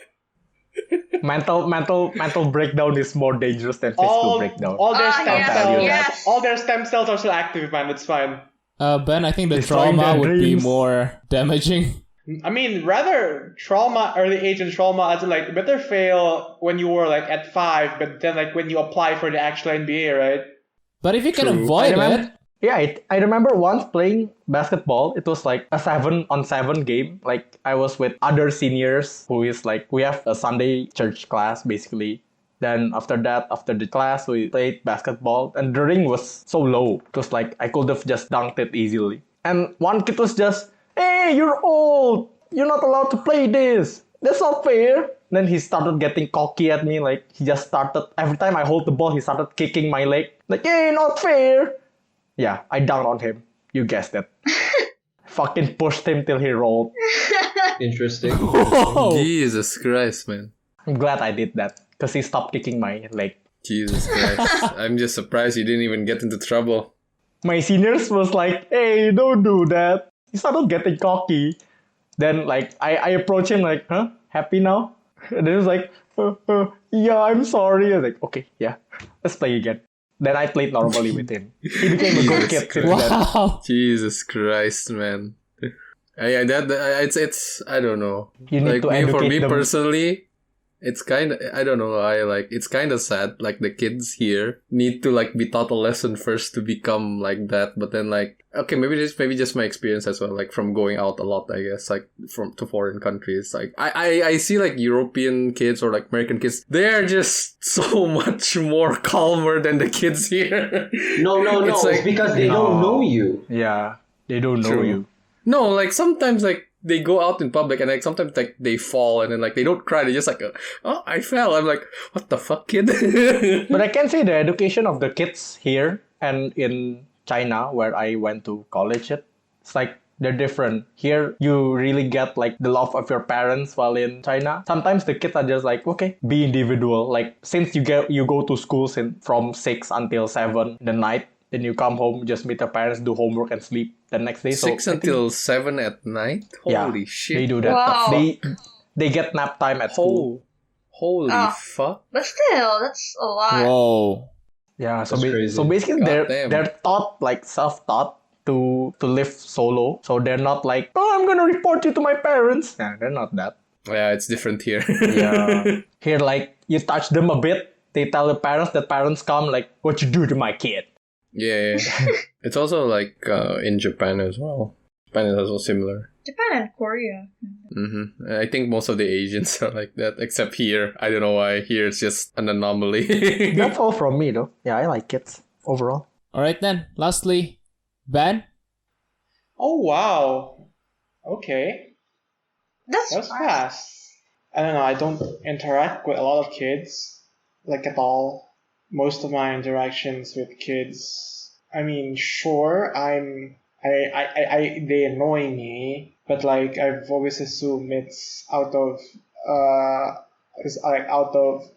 Mental breakdown is more dangerous than physical breakdown. All their stem yes, cells. yes. All their stem cells are still active, man. It's fine. Ben, I think the Destroying trauma their would be dreams. more damaging. I mean, rather trauma, early age and trauma, as in, like, better fail when you were like at 5, but then like when you apply for the actual NBA, right? But if you can True. avoid it, Yeah, I remember once playing basketball. It was like a 7-on-7 game. Like, I was with other seniors who is like, we have a Sunday church class basically. Then after that, after the class, we played basketball and the ring was so low. It was like, I could have just dunked it easily. And one kid was just, hey, you're old. You're not allowed to play this. That's not fair. Then he started getting cocky at me. Like, he just started, every time I hold the ball, he started kicking my leg. Like, hey, not fair. Yeah, I dunked on him. You guessed it. Fucking pushed him till he rolled. Interesting. whoa. Jesus Christ, man. I'm glad I did that because he stopped kicking my leg. Jesus Christ. I'm just surprised you didn't even get into trouble. My seniors was like, hey, don't do that. He started getting cocky. Then like I approached him like, huh? Happy now? And then he was like, yeah, I'm sorry. I was like, okay, yeah, let's play again. Then I played normally with him. He became a good kid since then. Wow. Jesus Christ, man. It's I don't know. You need Like to for educate me them. personally, it's kind of I don't know. It's kind of sad. Like the kids here need to like be taught a lesson first to become like that. But then like okay, maybe just my experience as well. Like from going out a lot, I guess. Like to foreign countries. Like I see like European kids or like American kids. They're just so much more calmer than the kids here. No. It's like- It's because they don't know you. Yeah, they don't know True. you. No, like sometimes like they go out in public and like sometimes like they fall and then like they don't cry. They just like, oh, I fell. I'm like, what the fuck, kid? But I can say the education of the kids here and in China, where I went to college, it's like they're different. Here, you really get like the love of your parents, while in China, sometimes the kids are just like, okay, be individual. Like since you go to school from 6 until 7 in the night, then you come home, just meet your parents, do homework, and sleep the next day. 6 I think- until 7 at night? Yeah, Holy shit. they do that. Wow. They get nap time at school. Holy Ah. fuck. But still, that's a lot. Whoa. Yeah, so That's crazy. so basically God damn. they're taught like self-taught to live solo. So they're not like, oh, I'm gonna report you to my parents. Yeah, they're not that. Yeah, it's different here. Yeah. Here, like you touch them a bit, they tell the parents. The parents come like, what you do to my kid? Yeah. It's also like in Japan as well. Japan is also similar. Japan and Korea. I think most of the Asians are like that, except here. I don't know why. Here it's just an anomaly. That's all from me, though. Yeah, I like kids overall. Alright then, lastly, Ben? Oh wow. Okay. That's That's fast. fast. I don't know. I don't interact with a lot of kids, like at all. Most of my interactions with kids, I mean, sure, they annoy me, but like I've always assumed it's out of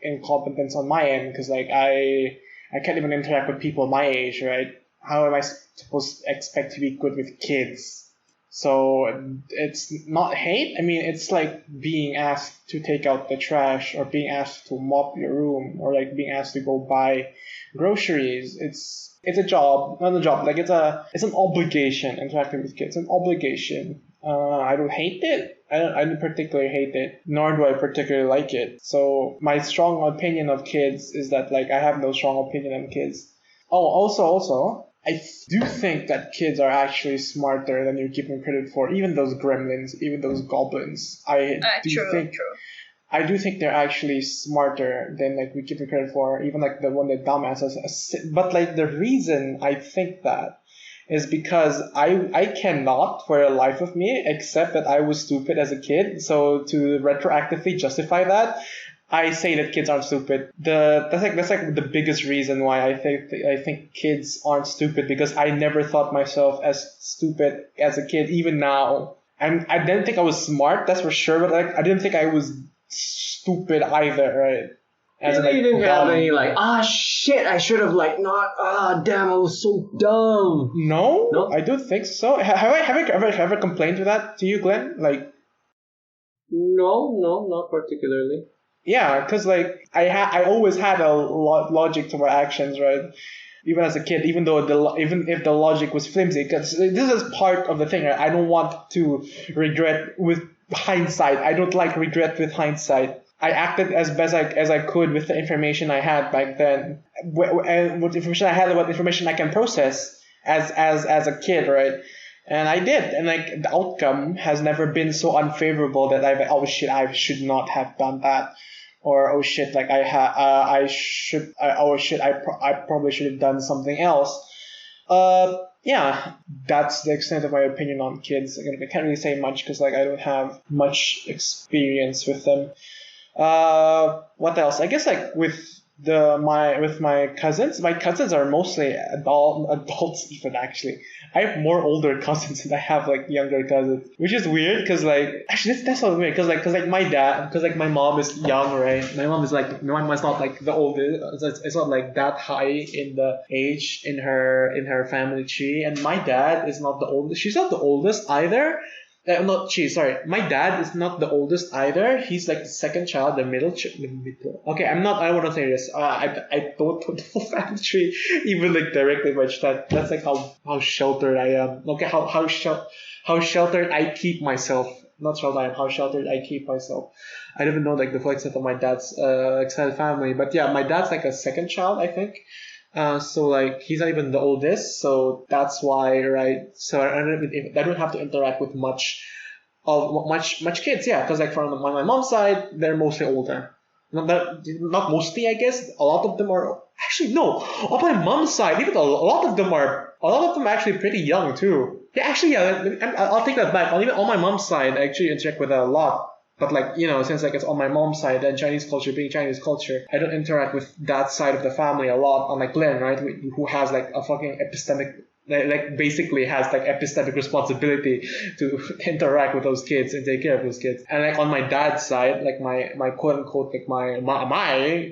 incompetence on my end, because like I can't even interact with people my age, right? How am I supposed to expect to be good with kids? So it's not hate. I mean, it's like being asked to take out the trash, or being asked to mop your room, or like being asked to go buy groceries. It's a job, not a job. Like it's an obligation. Interacting with kids, an obligation. I don't hate it. I don't particularly hate it, nor do I particularly like it. So my strong opinion of kids is that like I have no strong opinion on kids. Oh, also, I do think that kids are actually smarter than you give them credit for. Even those gremlins, even those goblins. True. I do think they're actually smarter than like we give them credit for. Even like the one that dumbasses. But like the reason I think that is because I cannot for the life of me accept that I was stupid as a kid. So to retroactively justify that, I say that kids aren't stupid. That's like the biggest reason why I think kids aren't stupid, because I never thought myself as stupid as a kid. Even now, I didn't think I was smart. That's for sure. But like I didn't think I was stupid either, right? As You didn't have any like, shit, I should have like not, damn, I was so dumb. No, I don't think so. Have I ever complained to that to you, Glenn? Like, No, not particularly. yeah, because like I always had a logic to my actions, right? Even as a kid, even if the logic was flimsy, because this is part of the thing. Right? I don't want to regret with hindsight. I don't like regret with hindsight. I acted as best as I could with the information I had back then, and what information I had, what information I can process as a kid, right? And I did, and like the outcome has never been so unfavorable that I should not have done that, or oh shit, like I probably should have done something else. Yeah, that's the extent of my opinion on kids. I can't really say much because like I don't have much experience with them. What else? I guess like with my cousins. My cousins are mostly adults even actually. I have more older cousins than I have like younger cousins, which is weird because like actually that's not weird because like my dad, because like my mom is young, right? My mom is not like the oldest. It's not like that high in the age in her family tree, and my dad is not the oldest. She's not the oldest either. Sorry. My dad is not the oldest either. He's like the second child, the middle. Okay, I don't want to say this. I don't put the full family tree even like directly much. That's like how sheltered I am. Okay, how sheltered I keep myself. Not sheltered I am. How sheltered I keep myself. I don't even know like the full extent of my dad's extended family. But yeah, my dad's like a second child, I think. So like he's not even the oldest, so that's why, right? So I don't have to interact with much kids, yeah. Because like from my mom's side, they're mostly older. Not mostly, I guess. A lot of them are actually no. On my mom's side, even a lot of them are actually pretty young too. Yeah, actually, yeah. I'll take that back. Even on my mom's side, I actually interact with a lot. But like, since like it's on my mom's side and Chinese culture being Chinese culture, I don't interact with that side of the family a lot. Unlike Glenn, right, who has like a fucking epistemic, like basically has like epistemic responsibility to interact with those kids and take care of those kids. And like on my dad's side, like my quote unquote like my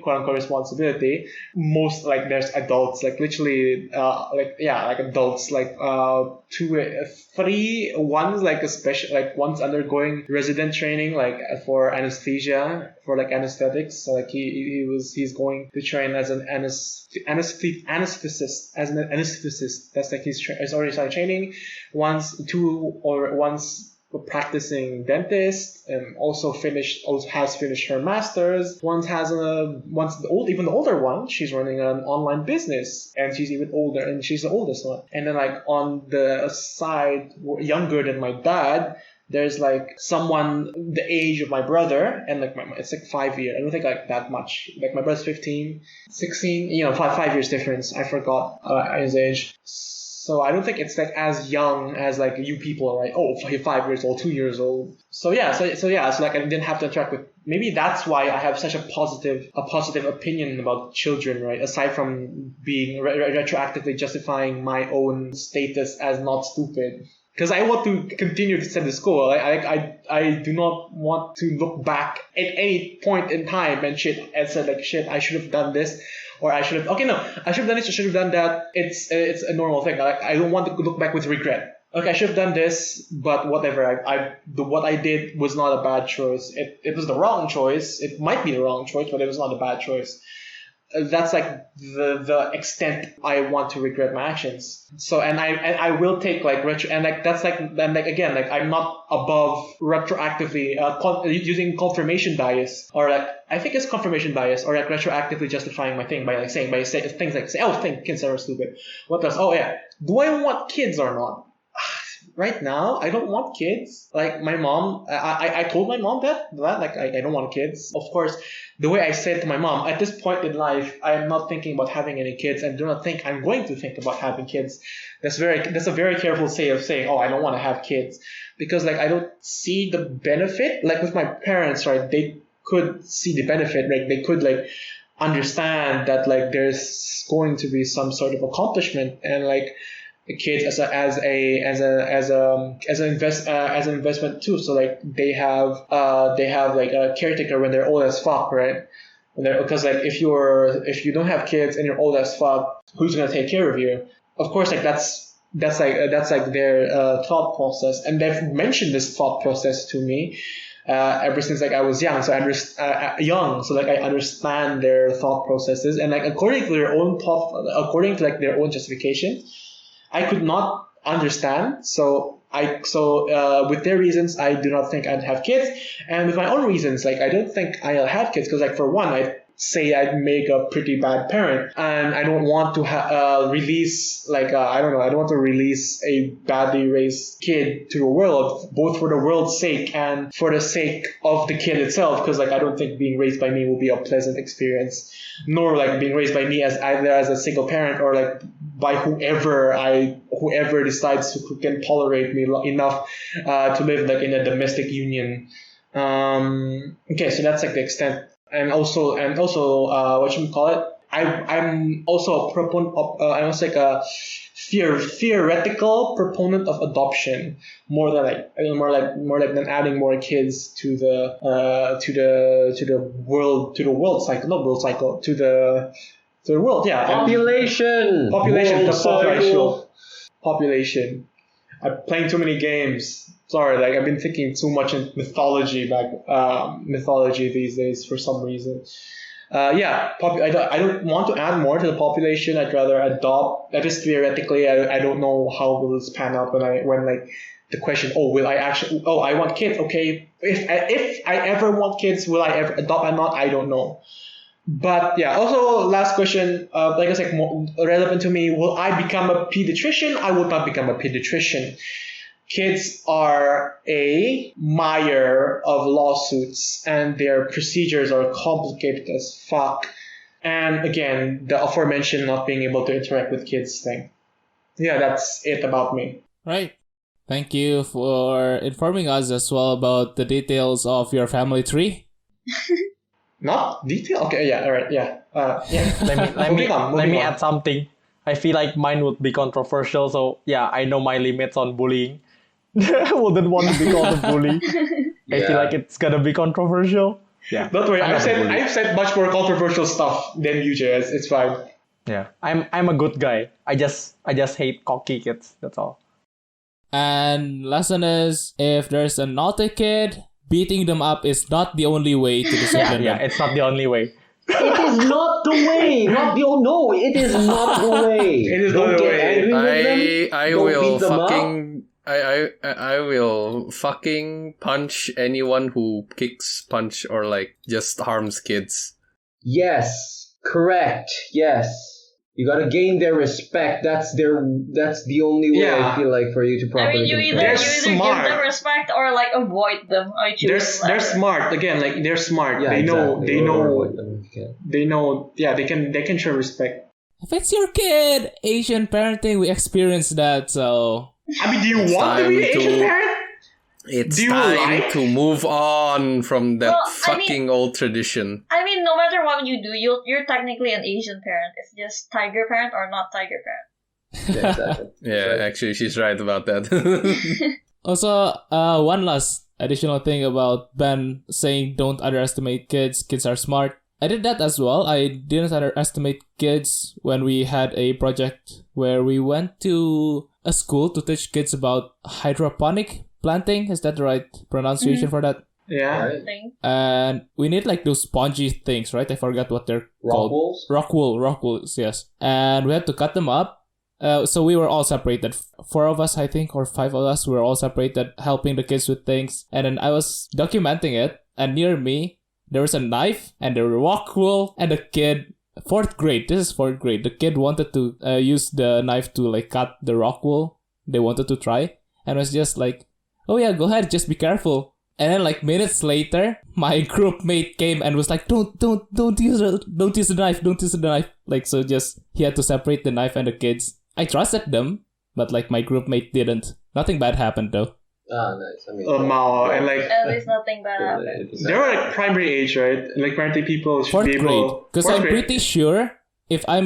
quote unquote responsibility, most like there's adults, like literally like adults, like 3, one's like a special, like one's undergoing resident training like for anesthesia, for like anesthetics. So like he's going to train as an anesthetist. That's like he's already started training. One's a practicing dentist and also has finished her master's. Even the older one, she's running an online business, and she's even older, and she's the oldest one. And then like on the side, younger than my dad, there's like someone the age of my brother, and like it's like 5 years. I don't think like that much. Like my brother's 15, 16, five years difference. I forgot his age. So I don't think it's like as young as like you people are like, oh, 5 years old, 2 years old. So like I didn't have to interact with. Maybe that's why I have such a positive opinion about children, right? Aside from being retroactively justifying my own status as not stupid. Because I want to continue to send to school. I do not want to look back at any point in time and say like shit, I should have done this, or I should have done this, or should have done that. It's a normal thing. I don't want to look back with regret. Okay, I should have done this, but whatever. What I did was not a bad choice. It was the wrong choice. It might be the wrong choice, but it was not a bad choice. That's like the extent I want to regret my actions. So and I will take like retro, and like that's like, and like again, like I'm not above retroactively using confirmation bias, or like I think it's confirmation bias, or like retroactively justifying my thing by saying things like kids are stupid. What else? Oh yeah, do I want kids or not? Right now, I don't want kids. Like my mom, I told my mom that like I don't want kids. Of course, the way I said to my mom, at this point in life, I am not thinking about having any kids, and do not think I'm going to think about having kids. That's a very careful say of saying, oh, I don't want to have kids, because like I don't see the benefit. Like with my parents, right? They could see the benefit, right? They could like understand that like there's going to be some sort of accomplishment, and like the kids as an investment too. So like they have like a caretaker when they're old as fuck, right? Because like if you don't have kids and you're old as fuck, who's gonna take care of you? Of course, like that's like their thought process, and they've mentioned this thought process to me ever since like I was young. So so like I understand their thought processes, and like according to their own justification, I could not understand. So with their reasons, I do not think I'd have kids. And with my own reasons, like I don't think I'll have kids, because like for one, I'd say I'd make a pretty bad parent, and I don't want to release I don't want to release a badly raised kid to the world, both for the world's sake and for the sake of the kid itself, because like I don't think being raised by me will be a pleasant experience, nor like being raised by me as either as a single parent or like by whoever decides who can tolerate me enough to live like in a domestic union. Okay, so that's like the extent. And also, what you call it? I'm also a proponent of. I'm also like a theoretical proponent of adoption, more than adding more kids to the world. Yeah. Population. Population. I'm playing too many games. Sorry, like I've been thinking too much in mythology these days for some reason. I don't want to add more to the population. I'd rather adopt. That is theoretically. I don't know how will this pan out when like the question. I want kids. Okay, if I ever want kids, will I ever adopt or not? I don't know. But yeah, also last question, like I said, more relevant to me. Will I become a pediatrician? I will not become a pediatrician. Kids are a mire of lawsuits, and their procedures are complicated as fuck. And again, the aforementioned not being able to interact with kids thing. Yeah, that's it about me. Right. Thank you for informing us as well about the details of your family tree. Not detail? Okay, yeah, alright, yeah. Let me add something. I feel like mine would be controversial, so yeah, I know my limits on bullying. Wouldn't want to be called a bully. I feel like it's gonna be controversial. Yeah. Don't worry, I've said much more controversial stuff than you, JS. It's fine. Yeah. I'm a good guy. I just hate cocky kids. That's all. And lesson is, if there's a naughty kid, beating them up is not the only way to discipline them. Yeah, it's not the only way. It is not the way. It is not the way. It is not the way. I will fucking I will fucking punch anyone who kicks, punch, or like just harms kids. Yes, correct. Yes. You gotta gain their respect. That's the only way I Yeah. feel like for you to I properly mean, you control. either They're give smart. them respect or like avoid them. I choose. They're smart again. Like they're smart. Yeah, they know. exactly. They Or know. avoid them if you can. They know. Yeah, they can show respect. If it's your kid, Asian parenting, we experienced that, so... I mean, do you It's want to be an time Asian to- parent? It's Do you time like- to move on from that Well, I mean- fucking old tradition. I mean, no matter what you do, you're technically an Asian parent. It's just tiger parent or not tiger parent. Yeah, exactly. Yeah, Right. actually, she's right about that. Also, one last additional thing about Ben saying don't underestimate kids. Kids are smart. I did that as well. I didn't underestimate kids when we had a project where we went to a school to teach kids about hydroponic planting. Is that the right pronunciation for that? Yeah. Right. Thing. And we need like those spongy things, right? I forgot what they're Rock called. wolves? Rock wools, yes. And we had to cut them up. So we were all separated. 4 of us, I think, or 5 of us, we were all separated, helping the kids with things. And then I was documenting it, and near me, there was a knife and a rock wool, and a kid, 4th grade. This is 4th grade. The kid wanted to use the knife to like cut the rock wool. They wanted to try, and was just like, "Oh yeah, go ahead, just be careful." And then like minutes later, my group mate came and was like, don't use the knife. Like, so just, he had to separate the knife and the kids. I trusted them, but like my group mate didn't. Nothing bad happened though. Ah, nice. I mean, And like At least nothing bad happened. they're like primary age, right? Like parenting people should 4th be grade. able. Because 4th I'm grade. pretty sure if I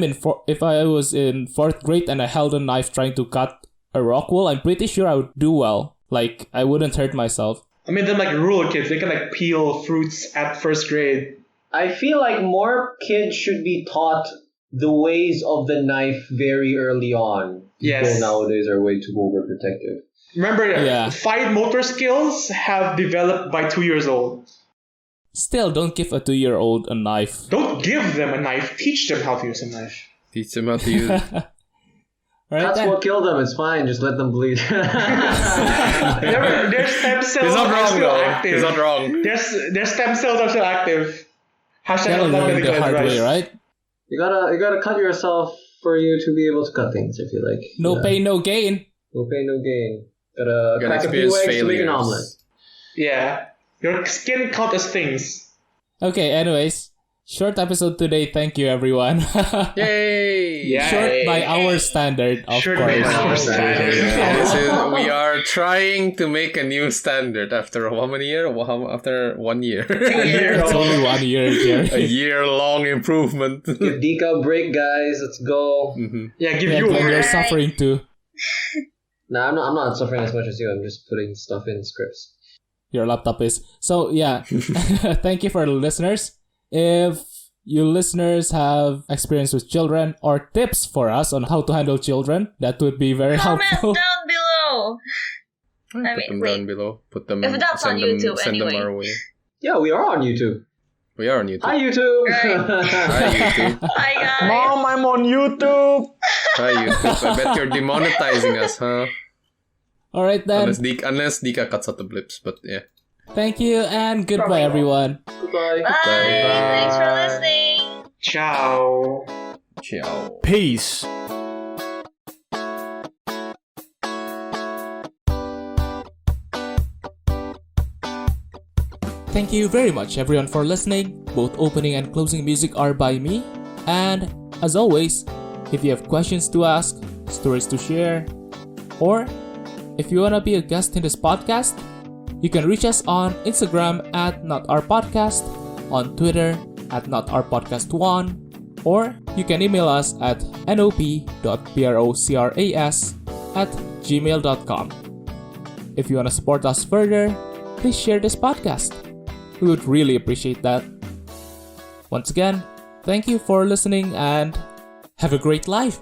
was in 4th grade and I held a knife trying to cut a rock wool, I'm pretty sure I would do well. Like, I wouldn't hurt myself. I mean, they're like rural kids. They can like peel fruits at 1st grade. I feel like more kids should be taught the ways of the knife very early on. Yes. People nowadays are way too overprotective. Remember, Yeah. fine motor skills have developed by 2 years old. Still, don't give a 2-year-old a knife. Don't give them a knife. Teach them how to use a knife. Teach them how to use. Right That's then. what killed them. It's fine. Just let them bleed. Their stem cells He's not are wrong still though. active. He's not wrong. Their stem cells are still active. Hashtag Gotta not learn medical the hard advice. way, right? You gotta cut yourself for you to be able to cut things. I feel like No Yeah. pain, no gain. No pain, no gain. Gotta Gotta crack a few experience eggs to make an failures. omelet. Yeah. Your skin count as things. Okay, anyways. Short episode today. Thank you, everyone. Yay! Yeah. Short by our standard, of Short course. by our standard. We are trying to make a new standard after how many years? After 1 year. It's only 1 year, Jerry. A year-long improvement. Give Dika a break, guys. Let's go. Yeah, give Yeah, you a Glenn, you're break. suffering too. Nah, I'm not suffering as much as you. I'm just putting stuff in scripts. Your laptop is. So, yeah. Thank you for the listeners. If you listeners have experience with children or tips for us on how to handle children, that would be very Comment helpful. down below. Put I mean, them wait. down below. Put them. If that's on send them, YouTube send them anyway. our way. Yeah, we are on YouTube. We are on YouTube. Hi, YouTube. Hi YouTube. Hi guys. Mom, I'm on YouTube. Hi YouTube. I bet you're demonetizing us, huh? Alright then. Unless Dika cuts out the blips, but yeah. Thank you and goodbye, Probably everyone. Goodbye. Bye. Thanks for listening. Ciao. Ciao. Peace. Thank you very much, everyone, for listening. Both opening and closing music are by me. And as always, if you have questions to ask, stories to share, or if you want to be a guest in this podcast, you can reach us on Instagram at NotOurPodcast, on Twitter at NotOurPodcast1, or you can email us at nop.procras@gmail.com. If you want to support us further, please share this podcast. We would really appreciate that. Once again, thank you for listening and have a great life.